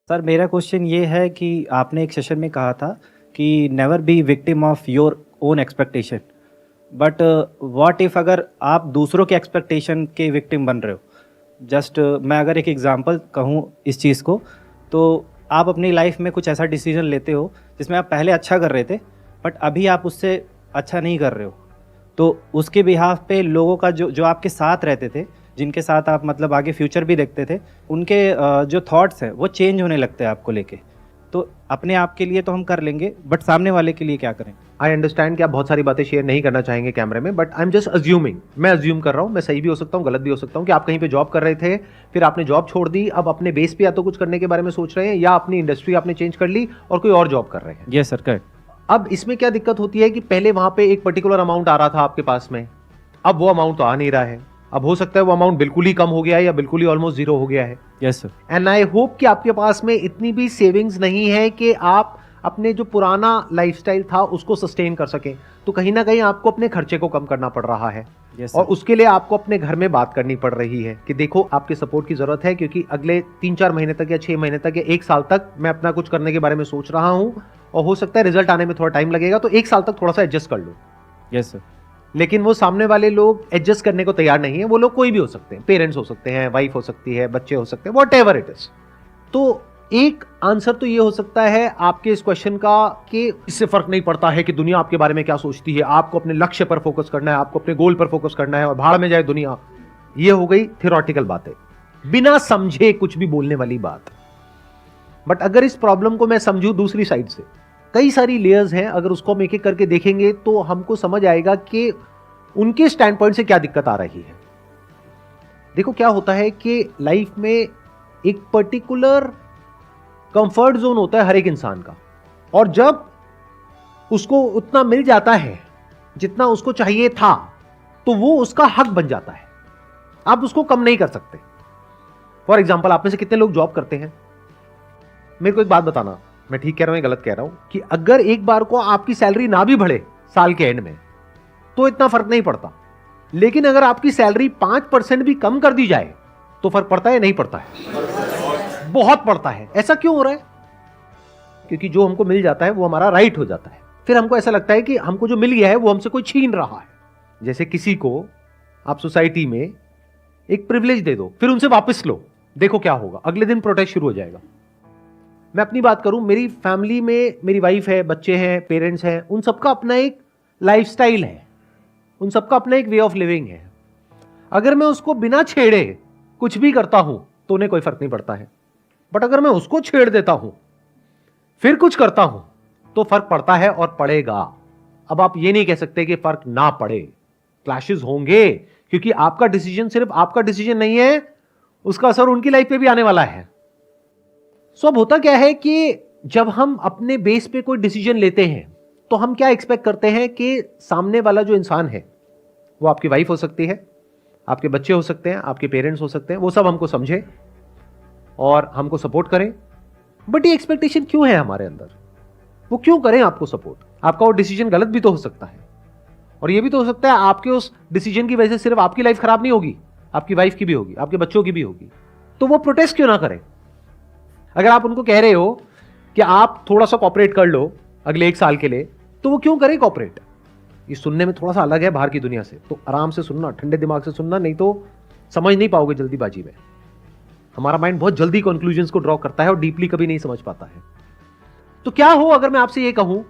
Sir मेरा question ये है कि आपने एक सेशन में कहा था कि never be victim of your own expectation. But what if अगर आप दूसरों के एक्सपेक्टेशन के विक्टिम बन रहे हो। जस्ट मैं अगर एक एग्जांपल कहूँ इस चीज़ को, तो आप अपनी लाइफ में कुछ ऐसा डिसीजन लेते हो जिसमें आप पहले अच्छा कर रहे थे बट अभी आप उससे अच्छा नहीं कर रहे हो। तो उसके बिहाफ पे लोगों का जो जो आपके साथ रहते थे, जिनके साथ आप मतलब आगे फ्यूचर भी देखते थे, उनके जो थॉट्स हैं वो चेंज होने लगते हैं आपको लेके। तो अपने आप के लिए तो हम कर लेंगे बट सामने वाले के लिए क्या करें? आई अंडरस्टैंड कि आप बहुत सारी बातें शेयर नहीं करना चाहेंगे कैमरे में, but I am just assuming, मैं अज्यूम कर रहा हूँ, मैं सही भी हो सकता हूँ गलत भी हो सकता हूँ, कि आप कहीं पे जॉब कर रहे थे, फिर आपने जॉब छोड़ दी, अब अपने बेस पे या तो कुछ करने के बारे में सोच रहे हैं या अपनी इंडस्ट्री आपने चेंज कर ली और कोई और जॉब कर रहे हैं। Yes sir, correct. अब इसमें क्या दिक्कत होती है कि पहले वहां पे एक पर्टिकुलर अमाउंट आ रहा था आपके पास में, अब वो अमाउंट तो आ नहीं रहा है। अब हो सकता है वो अमाउंट बिल्कुल ही कम हो गया है या बिल्कुल ही ऑलमोस्ट जीरो हो गया है। Yes sir. And I hope कि आपके पास में इतनी भी सेविंग्स नहीं है कि आप अपने जो पुराना लाइफस्टाइल था उसको सस्टेन कर सकें। तो कहीं ना कहीं आपको अपने खर्चे को कम करना पड़ रहा है। Yes, और sir. उसके लिए आपको अपने घर में बात करनी पड़ रही है कि देखो आपके सपोर्ट की जरूरत है, क्योंकि अगले 3-4 महीने तक या 6 महीने तक या 1 साल तक मैं अपना कुछ करने के बारे में सोच रहा हूं और हो सकता है रिजल्ट आने में थोड़ा टाइम लगेगा, तो 1 साल तक थोड़ा सा एडजस्ट कर लो। Yes sir. लेकिन वो सामने वाले लोग एडजस्ट करने को तैयार नहीं है। वो लोग कोई भी हो सकते हैं, पेरेंट्स हो सकते हैं, वाइफ हो सकती है, बच्चे हो सकते हैं, वॉट एवर इट इज। तो एक आंसर तो ये हो सकता है आपके इस क्वेश्चन का कि इससे फर्क नहीं पड़ता है कि दुनिया आपके बारे में क्या सोचती है, आपको अपने लक्ष्य पर फोकस करना है, आपको अपने गोल पर फोकस करना है और भाड़ में जाए दुनिया। ये हो गई थियोरेटिकल बातें, बिना समझे कुछ भी बोलने वाली बात। बट अगर इस प्रॉब्लम को मैं समझूं दूसरी साइड से, कई सारी लेयर्स हैं, अगर उसको हम एक एक करके देखेंगे तो हमको समझ आएगा कि उनके स्टैंड पॉइंट से क्या दिक्कत आ रही है। देखो क्या होता है कि लाइफ में एक पर्टिकुलर कंफर्ट जोन होता है हर एक इंसान का, और जब उसको उतना मिल जाता है जितना उसको चाहिए था तो वो उसका हक बन जाता है। आप उसको कम नहीं कर सकते। फॉर एग्जाम्पल, आप में से कितने लोग जॉब करते हैं? मेरे को एक बात बताना, मैं ठीक कह रहा हूं या गलत कह रहा हूं, कि अगर एक बार को आपकी सैलरी ना भी बढ़े साल के एंड में तो इतना फर्क नहीं पड़ता, लेकिन अगर आपकी सैलरी 5% भी कम कर दी जाए तो फर्क पड़ता है? नहीं पड़ता है, बहुत पड़ता है। ऐसा क्यों हो रहा है? क्योंकि जो हमको मिल जाता है वो हमारा राइट हो जाता है। फिर हमको ऐसा लगता है कि हमको जो मिल गया है वो हमसे कोई छीन रहा है। जैसे किसी को आप सोसाइटी में एक प्रिविलेज दे दो, फिर उनसे वापस लो, देखो क्या होगा, अगले दिन प्रोटेस्ट शुरू हो जाएगा। मैं अपनी बात करूं, मेरी फैमिली में मेरी वाइफ है, बच्चे हैं, पेरेंट्स हैं, उन सबका अपना एक लाइफस्टाइल है, उन सबका अपना एक वे ऑफ लिविंग है। अगर मैं उसको बिना छेड़े कुछ भी करता हूं तो उन्हें कोई फर्क नहीं पड़ता है, बट अगर मैं उसको छेड़ देता हूं फिर कुछ करता हूं तो फर्क पड़ता है और पड़ेगा। अब आप ये नहीं कह सकते कि फर्क ना पड़े, क्लैशेस होंगे, क्योंकि आपका डिसीजन सिर्फ आपका डिसीजन नहीं है, उसका असर उनकी लाइफ पे भी आने वाला है। सो अब होता क्या है कि जब हम अपने बेस पे कोई डिसीजन लेते हैं तो हम क्या एक्सपेक्ट करते हैं कि सामने वाला जो इंसान है, वो आपकी वाइफ हो सकती है, आपके बच्चे हो सकते हैं, आपके पेरेंट्स हो सकते हैं, वो सब हमको समझे और हमको सपोर्ट करें। बट ये एक्सपेक्टेशन क्यों है हमारे अंदर? वो क्यों करें आपको सपोर्ट? आपका वो डिसीजन गलत भी तो हो सकता है, और ये भी तो हो सकता है आपके उस डिसीजन की वजह से सिर्फ आपकी लाइफ खराब नहीं होगी, आपकी वाइफ की भी होगी, आपके बच्चों की भी होगी। तो वो प्रोटेस्ट क्यों ना करें? अगर आप उनको कह रहे हो कि आप थोड़ा सा कॉपरेट कर लो अगले 1 साल के लिए, तो वो क्यों करें कॉपरेट? ये सुनने में थोड़ा सा अलग है बाहर की दुनिया से, तो आराम से सुनना, ठंडे दिमाग से सुनना, नहीं तो समझ नहीं पाओगे जल्दीबाजी में। हमारा माइंड बहुत जल्दी कंक्लूजन्स को ड्रॉ करता है और डीपली कभी नहीं समझ पाता है। तो क्या हो अगर मैं आपसे ये कहूं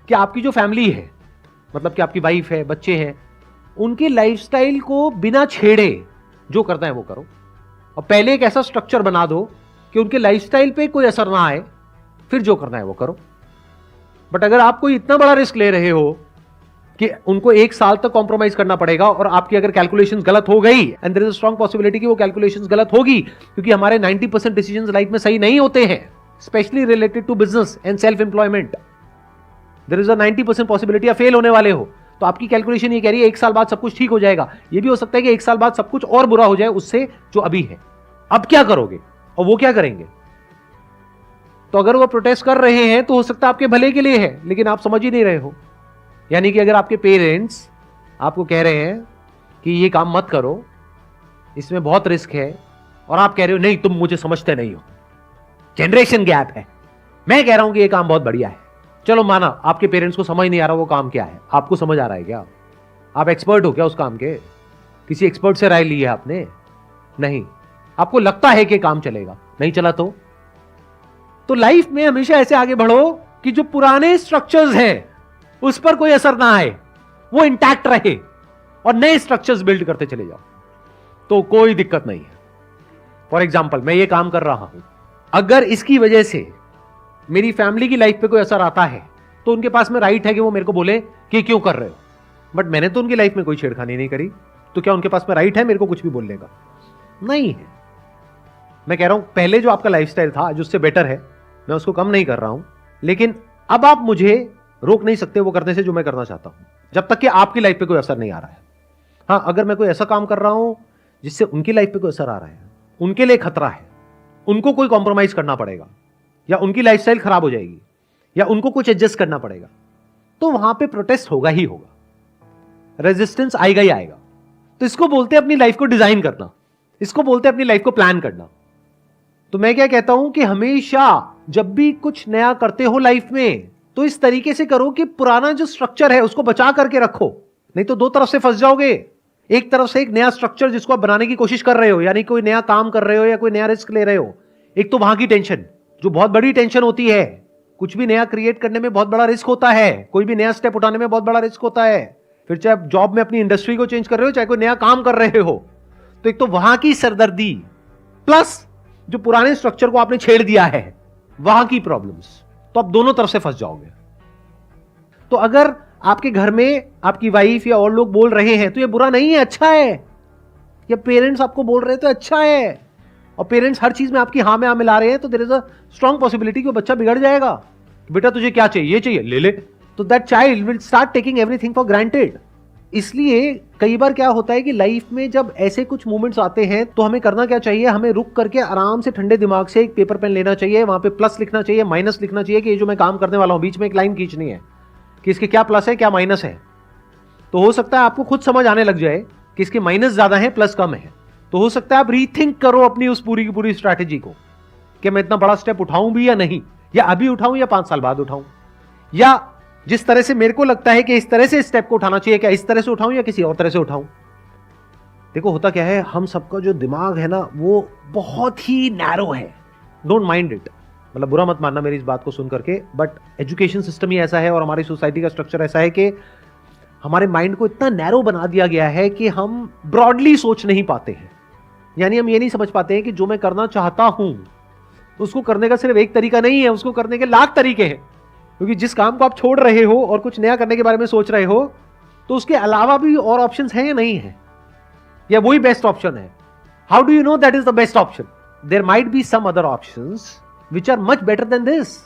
कि आपकी जो फैमिली है, मतलब कि आपकी वाइफ है, बच्चे हैं, उनकी लाइफस्टाइल को बिना छेड़े जो करना है वो करो, और पहले एक ऐसा स्ट्रक्चर बना दो कि उनके लाइफस्टाइल पे कोई असर ना आए, फिर जो करना है वो करो। बट अगर आप कोई इतना बड़ा रिस्क ले रहे हो कि उनको 1 साल तक कॉम्प्रोमाइज करना पड़ेगा, और आपकी अगर कैलकुलेशंस गलत हो गई, and there is a strong possibility कि वो कैलकुलेशंस गलत होगी, क्योंकि हमारे 90% डिसीजंस लाइफ में सही नहीं होते हैं, specially related to business and self employment. There is a 90% possibility आप फेल होने वाले हो। तो आपकी कैलकुलेशन ये कह रही है 1 साल बाद सब कुछ ठीक हो जाएगा। ये भी हो सकता है कि 1 साल बाद सब कुछ और बुरा हो जाए उससे जो अभी है। अब क्या करोगे और वो क्या करेंगे? तो अगर वो प्रोटेस्ट कर रहे हैं तो हो सकता है आपके भले के लिए है, लेकिन आप समझ ही नहीं रहे हो। यानी कि अगर आपके पेरेंट्स आपको कह रहे हैं कि ये काम मत करो, इसमें बहुत रिस्क है, और आप कह रहे हो नहीं तुम मुझे समझते नहीं हो, जनरेशन गैप है। मैं कह रहा हूं कि ये काम बहुत बढ़िया है, चलो माना आपके पेरेंट्स को समझ नहीं आ रहा वो काम क्या है, आपको समझ आ रहा है क्या? आप एक्सपर्ट हो क्या उस काम के? किसी एक्सपर्ट से राय ली है आपने? नहीं। आपको लगता है कि काम चलेगा, नहीं चला तो लाइफ में हमेशा ऐसे आगे बढ़ो कि जो पुराने स्ट्रक्चर्स हैं उस पर कोई असर ना आए, वो इंटैक्ट रहे, और नए स्ट्रक्चर्स बिल्ड करते चले जाओ, तो कोई दिक्कत नहीं है। फॉर एग्जाम्पल, मैं ये काम कर रहा हूं, अगर इसकी वजह से मेरी फैमिली की लाइफ पे कोई असर आता है तो उनके पास में राइट है कि वो मेरे को बोले कि क्यों कर रहे हो, बट मैंने तो उनकी लाइफ में कोई छेड़खानी नहीं करी, तो क्या उनके पास में राइट है मेरे को कुछ भी बोलने का? नहीं है। मैं कह रहा हूं पहले जो आपका लाइफस्टाइल था जो उससे बेटर है, मैं उसको कम नहीं कर रहा हूं, लेकिन अब आप मुझे रोक नहीं सकते वो करने से जो मैं करना चाहता हूं, जब तक कि आपकी लाइफ पे कोई असर नहीं आ रहा है। हाँ, अगर मैं कोई ऐसा काम कर रहा हूं जिससे उनकी लाइफ पे कोई असर आ रहा है, उनके लिए खतरा है, उनको कोई कॉम्प्रोमाइज करना पड़ेगा, या उनकी लाइफस्टाइल खराब हो जाएगी, या उनको कुछ एडजस्ट करना पड़ेगा, तो वहां पे प्रोटेस्ट होगा ही होगा, रेजिस्टेंस आएगा ही आएगा। तो इसको बोलते हैं अपनी लाइफ को डिजाइन करना, इसको बोलते हैं अपनी लाइफ को प्लान करना। तो मैं क्या कहता हूं कि हमेशा जब भी कुछ नया करते हो लाइफ में, तो इस तरीके से करो कि पुराना जो स्ट्रक्चर है उसको बचा करके रखो, नहीं तो दो तरफ से फंस जाओगे। एक तरफ से एक नया स्ट्रक्चर जिसको आप बनाने की कोशिश कर रहे हो, यानी कोई नया काम कर रहे हो या कोई नया रिस्क ले रहे हो, एक तो वहां की टेंशन जो बहुत बड़ी टेंशन होती है, कुछ भी नया क्रिएट करने में बहुत बड़ा रिस्क होता है, कोई भी नया स्टेप उठाने में बहुत बड़ा रिस्क होता है। फिर चाहे आप जॉब में अपनी इंडस्ट्री को चेंज कर रहे हो, चाहे कोई नया काम कर रहे हो, तो एक तो वहां की सरदर्दी प्लस जो पुराने स्ट्रक्चर को आपने छेड़ दिया है वहां की प्रॉब्लम्स, तो आप दोनों तरफ से फंस जाओगे। तो अगर आपके घर में आपकी वाइफ या और लोग बोल रहे हैं तो ये बुरा नहीं है, अच्छा है। या पेरेंट्स आपको बोल रहे हैं तो अच्छा है, और पेरेंट्स हर चीज में आपकी हाँ में हाँ मिला रहे हैं, तो there is a strong possibility कि वो बच्चा बिगड़ जाएगा। बेटा तुझे क्या चाहिए, ये चाहिए, ले ले, तो that child will start taking everything for granted. इसलिए कई बार क्या होता है कि लाइफ में जब ऐसे कुछ मोमेंट्स आते हैं तो हमें करना क्या चाहिए, हमें रुक करके आराम से ठंडे दिमाग से एक पेपर पेन लेना चाहिए, वहां पे प्लस लिखना चाहिए, माइनस लिखना चाहिए कि ये जो मैं काम करने वाला हूं, बीच में एक लाइन खींचनी है कि इसके क्या प्लस है क्या माइनस है। तो हो सकता है आपको खुद समझ आने लग जाए कि इसके माइनस ज्यादा है प्लस कम है, तो हो सकता है आप रीथिंक करो अपनी उस पूरी की पूरी स्ट्रैटेजी को कि मैं इतना बड़ा स्टेप उठाऊं भी या नहीं, या अभी उठाऊं या 5 साल बाद उठाऊं, या जिस तरह से मेरे को लगता है कि इस तरह से स्टेप को उठाना चाहिए, क्या इस तरह से उठाऊं या किसी और तरह से उठाऊं। देखो होता क्या है, हम सबका जो दिमाग है ना वो बहुत ही नैरो है, डोंट माइंड इट, मतलब बुरा मत मानना मेरी इस बात को सुन करके, बट एजुकेशन सिस्टम ही ऐसा है और हमारी सोसाइटी का स्ट्रक्चर ऐसा है कि हमारे माइंड को इतना नैरो बना दिया गया है कि हम ब्रॉडली सोच नहीं पाते हैं। यानी हम ये नहीं समझ पाते हैं कि जो मैं करना चाहता हूं उसको करने का सिर्फ एक तरीका नहीं है, उसको करने के लाख तरीके हैं। क्योंकि जिस काम को आप छोड़ रहे हो और कुछ नया करने के बारे में सोच रहे हो, तो उसके अलावा भी और ऑप्शंस हैं या नहीं है, या वही बेस्ट ऑप्शन है। How do you know that is the best option? There might be some other options which are much better than this.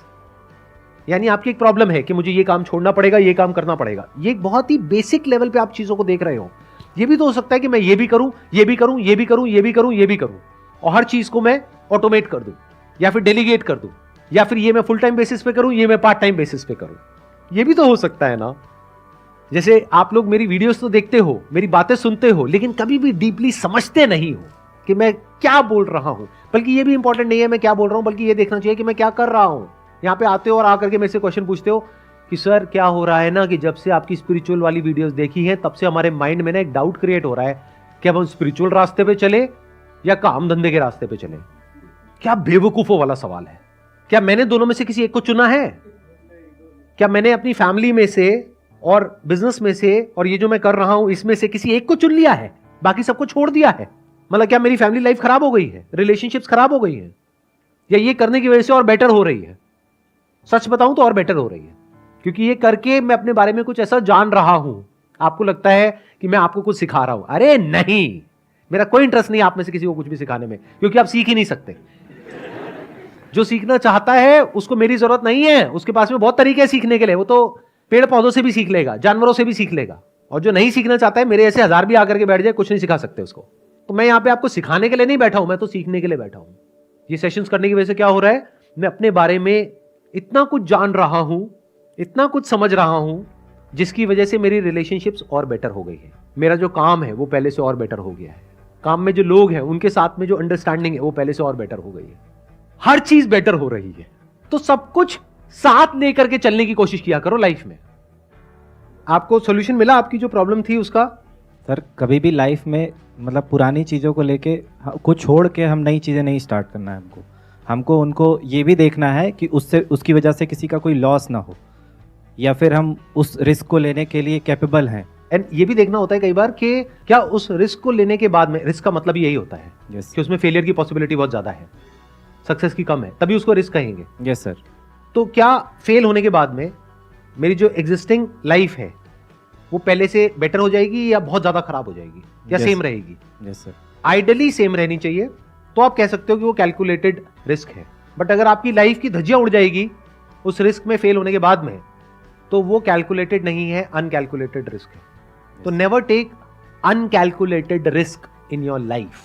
यानी आपकी एक प्रॉब्लम है कि मुझे ये काम छोड़ना पड़ेगा, ये काम करना पड़ेगा, ये एक बहुत ही बेसिक लेवल पे आप चीजों को देख रहे हो। ये भी तो हो सकता है कि मैं ये भी करूं, ये भी करूं, ये भी करूं, ये भी करूं, ये भी करूं, और हर चीज को मैं ऑटोमेट कर दूं या फिर डेलीगेट कर दूं, या फिर ये मैं फुल टाइम बेसिस पे करूं, ये मैं पार्ट टाइम बेसिस पे करूं। ये भी तो हो सकता है ना। जैसे आप लोग मेरी वीडियोस तो देखते हो, मेरी बातें सुनते हो, लेकिन कभी भी डीपली समझते नहीं हो कि मैं क्या बोल रहा हूं। बल्कि ये भी इंपॉर्टेंट नहीं है मैं क्या बोल रहा हूं, बल्कि ये देखना चाहिए कि मैं क्या कर रहा हूं। यहां पे आते हो और आकर के मेरे से क्वेश्चन पूछते हो कि सर क्या हो रहा है ना, कि जब से आपकी स्पिरिचुअल वाली वीडियोस देखी है तब से हमारे माइंड में ना एक डाउट क्रिएट हो रहा है कि अब हम स्पिरिचुअल रास्ते पे चले या काम धंधे के रास्ते पे चले। क्या बेवकूफों वाला सवाल है। क्या मैंने दोनों में से किसी एक को चुना है? क्या मैंने अपनी फैमिली में से और बिजनेस में से और ये जो मैं कर रहा हूं इसमें से किसी एक को चुन लिया है, बाकी सबको छोड़ दिया है? मतलब क्या मेरी फैमिली लाइफ खराब हो गई है, रिलेशनशिप्स खराब हो गई है, या ये करने की वजह से और बेटर हो रही है? सच बताऊं तो और बेटर हो रही है, क्योंकि ये करके मैं अपने बारे में कुछ ऐसा जान रहा हूं। आपको लगता है कि मैं आपको कुछ सिखा रहा हूं, अरे नहीं, मेरा कोई इंटरेस्ट नहीं आप में से किसी को कुछ भी सिखाने में, क्योंकि आप सीख ही नहीं सकते। जो सीखना चाहता है उसको मेरी जरूरत नहीं है, उसके पास में बहुत तरीके हैं सीखने के लिए, वो तो पेड़ पौधों से भी सीख लेगा, जानवरों से भी सीख लेगा। और जो नहीं सीखना चाहता है, मेरे ऐसे 1000 भी आकर के बैठ जाए, कुछ नहीं सिखा सकते उसको। तो मैं यहाँ पे आपको सिखाने के लिए नहीं बैठा हूं, मैं तो सीखने के लिए बैठा हूं। ये सेशंस करने की वजह से क्या हो रहा है, मैं अपने बारे में इतना कुछ जान रहा हूं, इतना कुछ समझ रहा हूं, जिसकी वजह से मेरी रिलेशनशिप्स और बेटर हो गई है। मेरा जो काम है वो पहले से और बेटर हो गया है। काम में जो लोग हैं उनके साथ में जो अंडरस्टैंडिंग है वो पहले से और बेटर हो गई है। हर चीज बेटर हो रही है, तो सब कुछ साथ लेकर के चलने की कोशिश किया करो लाइफ में। आपको सॉल्यूशन मिला आपकी जो प्रॉब्लम थी उसका? सर कभी भी लाइफ में मतलब पुरानी चीज़ों को लेके को छोड़ के हम नई चीज़ें नहीं स्टार्ट करना है हमको उनको ये भी देखना है कि उससे उसकी वजह से किसी का कोई लॉस ना हो, या फिर हम उस रिस्क को लेने के लिए कैपेबल हैं। एंड ये भी देखना होता है कई बार कि क्या उस रिस्क को लेने के बाद में, रिस्क का मतलब यही होता है यस कि उसमें फेलियर की पॉसिबिलिटी बहुत ज्यादा है, सक्सेस की कम है, तभी उसको रिस्क कहेंगे। Yes sir. तो क्या फेल होने के बाद में मेरी जो एग्जिस्टिंग लाइफ है वो पहले से बेटर हो जाएगी या बहुत ज्यादा खराब हो जाएगी या Yes. सेम रहेगी? Yes sir. आइडियली सेम रहनी चाहिए, तो आप कह सकते हो कि वो कैलकुलेटेड रिस्क है। बट अगर आपकी लाइफ की धज्जियां उड़ जाएगी उस रिस्क में फेल होने के बाद में, तो वो कैलकुलेटेड नहीं है, अनकैलकुलेटेड रिस्क है। तो never take uncalculated risk in your life.